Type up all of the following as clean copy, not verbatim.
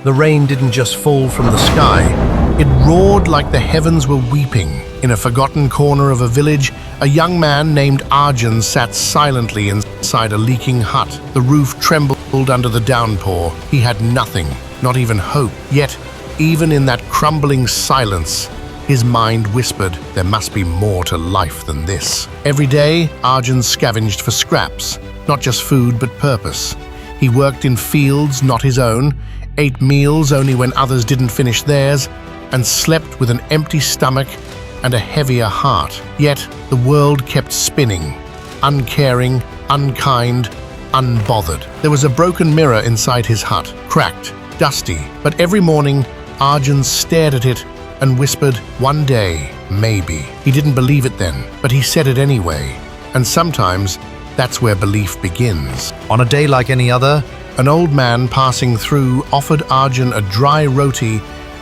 The rain didn't just fall from the sky. It roared like the heavens were weeping. In a forgotten corner of a village, a young man named Arjun sat silently inside a leaking hut. The roof trembled under the downpour. He had nothing, not even hope. Yet, even in that crumbling silence, his mind whispered, there must be more to life than this. Every day, Arjun scavenged for scraps, not just food but purpose. He worked in fields not his own, ate meals only when others didn't finish theirs, and slept with an empty stomach and a heavier heart. Yet the world kept spinning, uncaring, unkind, unbothered. There was a broken mirror inside his hut, cracked, dusty, but every morning Arjun stared at it and whispered, one day, maybe. He didn't believe it then, but he said it anyway. And sometimes that's where belief begins. On a day like any other, An old man passing through offered Arjun a dry roti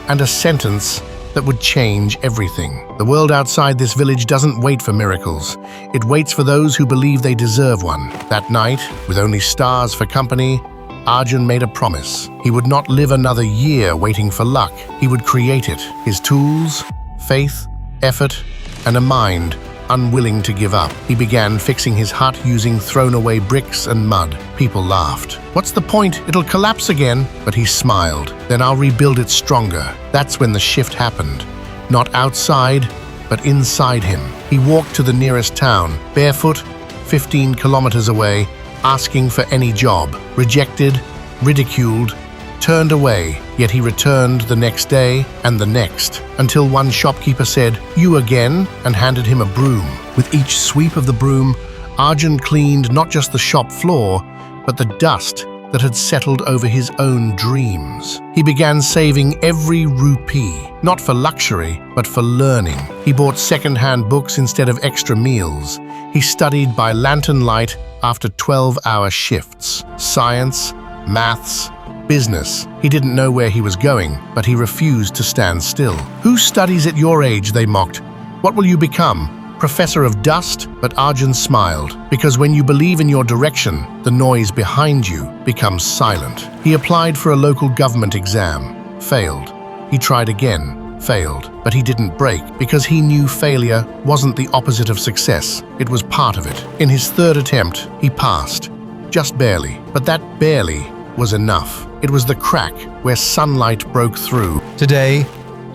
and a sentence that would change everything. The world outside this village doesn't wait for miracles. It waits for those who believe they deserve one. That night, with only stars for company, Arjun made a promise. He would not live another year waiting for luck. He would create it. His tools, faith, effort, and a mind unwilling to give up. He began fixing his hut using thrown-away bricks and mud. People laughed. What's the point? It'll collapse again. But he smiled. Then I'll rebuild it stronger. That's when the shift happened. Not outside, but inside him. He walked to the nearest town, barefoot, 15 kilometers away, asking for any job. Rejected, ridiculed, turned away. Yet he returned the next day and the next, until one shopkeeper said, "You again?" and handed him a broom. With each sweep of the broom, Arjun cleaned not just the shop floor, but the dust that had settled over his own dreams. He began saving every rupee, not for luxury, but for learning. He bought second-hand books instead of extra meals. He studied by lantern light after 12-hour shifts. Science, maths, business. He didn't know where he was going, but he refused to stand still. Who studies at your age, they mocked. What will you become? Professor of dust? But Arjun smiled, because when you believe in your direction, the noise behind you becomes silent. He applied for a local government exam, failed. He tried again, failed. But he didn't break, because he knew failure wasn't the opposite of success. It was part of it. In his third attempt, he passed. Just barely. But that barely was enough. It was the crack where sunlight broke through. today,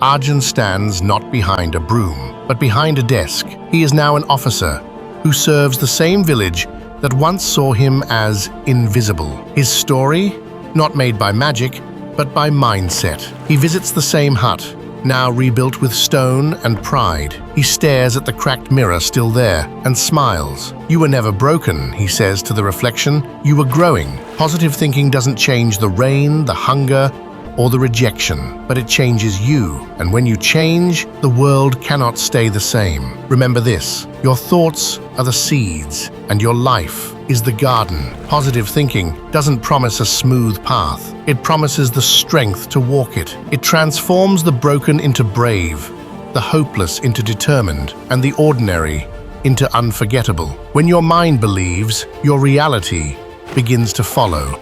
Arjun stands not behind a broom, but behind a desk. He is now an officer who serves the same village that once saw him as invisible. His story, not made by magic, but by mindset. He visits the same hut, now rebuilt with stone and pride. He stares at the cracked mirror still there and smiles. You were never broken, he says to the reflection. You were growing. Positive thinking doesn't change the rain, the hunger, or the rejection, but it changes you. And when you change, the world cannot stay the same. Remember this, your thoughts are the seeds, and your life is the garden. Positive thinking doesn't promise a smooth path. It promises the strength to walk it. It transforms the broken into brave, the hopeless into determined, and the ordinary into unforgettable. When your mind believes, your reality begins to follow.